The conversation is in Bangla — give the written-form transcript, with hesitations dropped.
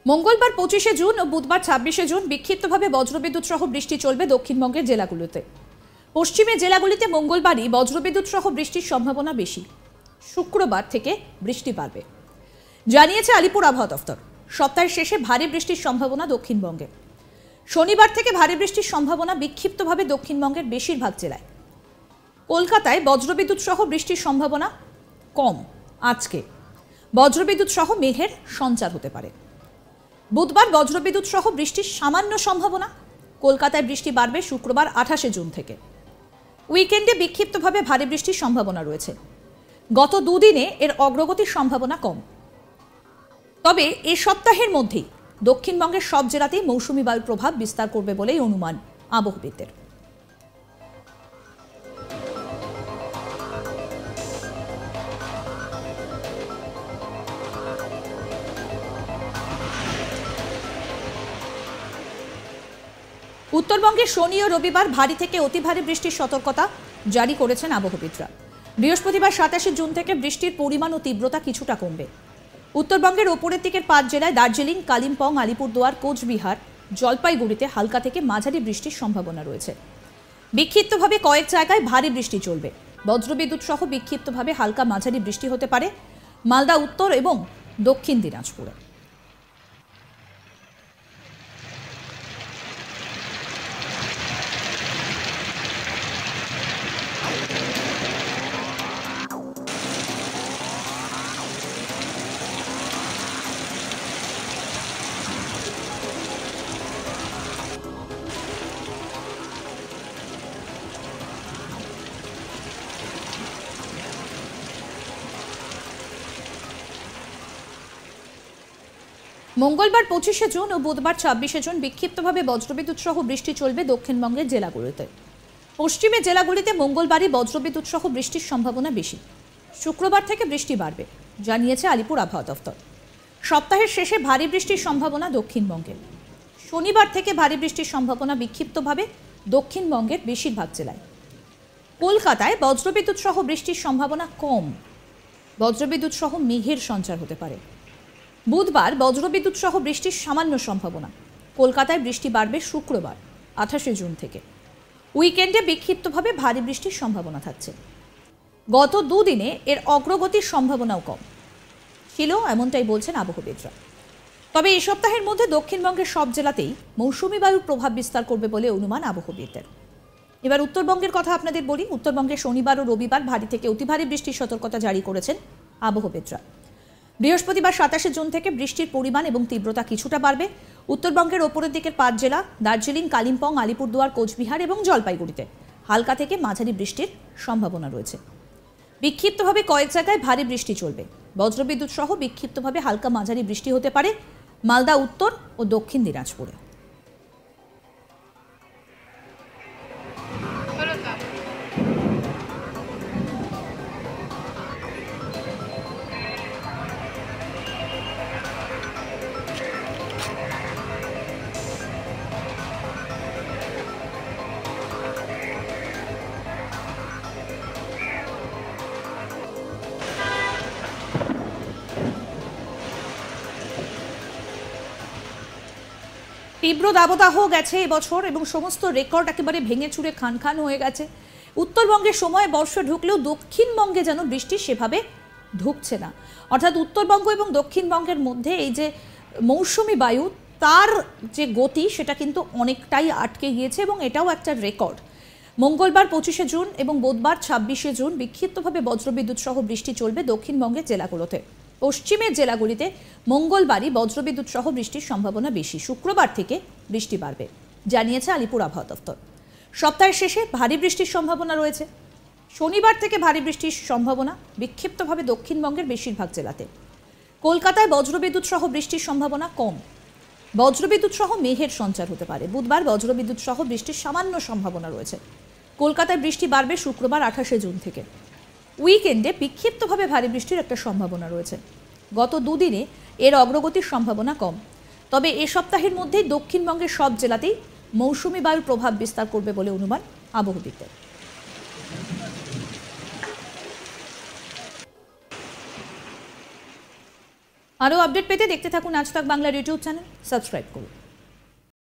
মঙ্গলবার 25শে জুন ও বুধবার 26শে জুন বিক্ষিপ্তভাবে বজ্রবিদ্যুৎ সহ বৃষ্টি চলবে দক্ষিণবঙ্গের জেলাগুলোতে। পশ্চিমের জেলাগুলিতে মঙ্গলবারই বজ্রবিদ্যুৎ সহ বৃষ্টির সম্ভাবনা বেশি। শুক্রবার থেকে বৃষ্টি বাড়বে জানিয়েছে আলিপুর আবহাওয়া দফতর। সপ্তাহের শেষে ভারী বৃষ্টির সম্ভাবনা দক্ষিণবঙ্গে। শনিবার থেকে ভারী বৃষ্টির সম্ভাবনা বিক্ষিপ্তভাবে দক্ষিণবঙ্গের বেশিরভাগ জেলায়। কলকাতায় বজ্রবিদ্যুৎ সহ বৃষ্টির সম্ভাবনা কম। আজকে বজ্রবিদ্যুৎ সহ মেঘের সঞ্চার হতে পারে। বুধবার বজ্রবিদ্যুৎ সহ বৃষ্টির সামান্য সম্ভাবনা। কলকাতায় বৃষ্টি বাড়বে শুক্রবার 28শে জুন থেকে। উইকেন্ডে বিক্ষিপ্তভাবে ভারী বৃষ্টির সম্ভাবনা রয়েছে। গত দুদিনে এর অগ্রগতির সম্ভাবনা কম। তবে এ সপ্তাহের মধ্যেই দক্ষিণবঙ্গের সব জেলাতেই মৌসুমী বায়ুর প্রভাব বিস্তার করবে বলেই অনুমান আবহবিদদের। উত্তরবঙ্গে শনি ও রবিবার ভারী থেকে অতি ভারী বৃষ্টির সতর্কতা জারি করেছেন আবহবিদরা। বৃহস্পতিবার 27শে জুন থেকে বৃষ্টির পরিমাণ ও তীব্রতা কিছুটা কমবে। উত্তরবঙ্গের ওপরের দিকের 5 জেলায় দার্জিলিং, কালিম্পং, আলিপুরদুয়ার, কোচবিহার, জলপাইগুড়িতে হালকা থেকে মাঝারি বৃষ্টির সম্ভাবনা রয়েছে। বিক্ষিপ্তভাবে কয়েক জায়গায় ভারী বৃষ্টি চলবে। বজ্রবিদ্যুৎ সহ বিক্ষিপ্তভাবে হালকা মাঝারি বৃষ্টি হতে পারে মালদা, উত্তর এবং দক্ষিণ দিনাজপুরে। মঙ্গলবার 25শে জুন ও বুধবার 26শে জুন বিক্ষিপ্তভাবে বজ্রবিদ্যুৎ সহ বৃষ্টি চলবে দক্ষিণবঙ্গের জেলাগুলিতে। পশ্চিমের জেলাগুলিতে মঙ্গলবারই বজ্রবিদ্যুৎ সহ বৃষ্টির সম্ভাবনা বেশি। শুক্রবার থেকে বৃষ্টি বাড়বে জানিয়েছে আলিপুর আবহাওয়া দফতর। সপ্তাহের শেষে ভারী বৃষ্টির সম্ভাবনা দক্ষিণবঙ্গে। শনিবার থেকে ভারী বৃষ্টির সম্ভাবনা বিক্ষিপ্তভাবে দক্ষিণবঙ্গের বেশিরভাগ জেলায়। কলকাতায় বজ্রবিদ্যুৎ সহ বৃষ্টির সম্ভাবনা কম। বজ্রবিদ্যুৎ সহ মেঘের সঞ্চার হতে পারে। বুধবার বজ্রবিদ্যুৎ সহ বৃষ্টির সামান্য সম্ভাবনা। কলকাতায় বৃষ্টি বাড়বে শুক্রবার 28শে জুন থেকে। উইকেন্ডে বিক্ষিপ্তভাবে ভারী বৃষ্টির সম্ভাবনা থাকছে। গত দুদিনে এর অগ্রগতির সম্ভাবনাও কম ছিল, এমনটাই বলছেন আবহবিদরা। তবে এই সপ্তাহের মধ্যে দক্ষিণবঙ্গের সব জেলাতেই মৌসুমী বায়ুর প্রভাব বিস্তার করবে বলে অনুমান আবহবিদদের। এবার উত্তরবঙ্গের কথা আপনাদের বলি। উত্তরবঙ্গে শনিবার ও রবিবার ভারী থেকে অতি ভারী বৃষ্টির সতর্কতা জারি করেছেন আবহবিদরা। বৃহস্পতিবার 27শে জুন থেকে বৃষ্টির পরিমাণ এবং তীব্রতা কিছুটা বাড়বে। উত্তরবঙ্গের ওপরের দিকের 5 জেলা দার্জিলিং, কালিম্পং, আলিপুরদুয়ার, কোচবিহার এবং জলপাইগুড়িতে হালকা থেকে মাঝারি বৃষ্টির সম্ভাবনা রয়েছে। বিক্ষিপ্তভাবে কয়েক জায়গায় ভারী বৃষ্টি চলবে। বজ্রবিদ্যুৎ সহ বিক্ষিপ্তভাবে হালকা মাঝারি বৃষ্টি হতে পারে মালদা, উত্তর ও দক্ষিণ দিনাজপুরে। তীব্র দাবদাহ গেছে এবছর এবং সমস্ত রেকর্ড একেবারে ভেঙে চুরে খান খান হয়ে গেছে। উত্তরবঙ্গের সময় বর্ষা ঢুকলেও দক্ষিণবঙ্গে যেন বৃষ্টি সেভাবে ঢুকছে না। অর্থাৎ উত্তরবঙ্গ এবং দক্ষিণবঙ্গের মধ্যে এই যে মৌসুমী বায়ু, তার যে গতি সেটা কিন্তু অনেকটাই আটকে গিয়েছে এবং এটাও একটা রেকর্ড। মঙ্গলবার 25শে জুন এবং বুধবার 26শে জুন বিক্ষিপ্তভাবে বজ্রবিদ্যুৎ সহ বৃষ্টি চলবে দক্ষিণবঙ্গের জেলাগুলোতে। পশ্চিমের জেলাগুলিতে মঙ্গলবারই বজ্রবিদ্যুৎ সহ বৃষ্টির সম্ভাবনা বেশি। শুক্রবার থেকে বৃষ্টি বাড়বে জানিয়েছে আলিপুর আবহাওয়া দফতর। সপ্তাহের শেষে ভারী বৃষ্টির সম্ভাবনা রয়েছে। শনিবার থেকে ভারী বৃষ্টির সম্ভাবনা বিক্ষিপ্তভাবে দক্ষিণবঙ্গের বেশিরভাগ জেলাতে। কলকাতায় বজ্রবিদ্যুৎ সহ বৃষ্টির সম্ভাবনা কম। বজ্রবিদ্যুৎ সহ মেঘের সঞ্চার হতে পারে। বুধবার বজ্রবিদ্যুৎ সহ বৃষ্টির সামান্য সম্ভাবনা রয়েছে। কলকাতায় বৃষ্টি বাড়বে শুক্রবার 28শে জুন থেকে। উইকেন্ডে বিক্ষিপ্তভাবে ভারী বৃষ্টির একটা সম্ভাবনা রয়েছে। গত দুদিনে এর অগ্রগতির সম্ভাবনা কম। তবে এ সপ্তাহের মধ্যেই দক্ষিণবঙ্গের সব জেলাতেই মৌসুমী বায়ুর প্রভাব বিস্তার করবে বলে অনুমান আবহবিদদের। আরও আপডেট পেতে দেখতে থাকুন আজ তাক বাংলার ইউটিউব চ্যানেল, সাবস্ক্রাইব করুন।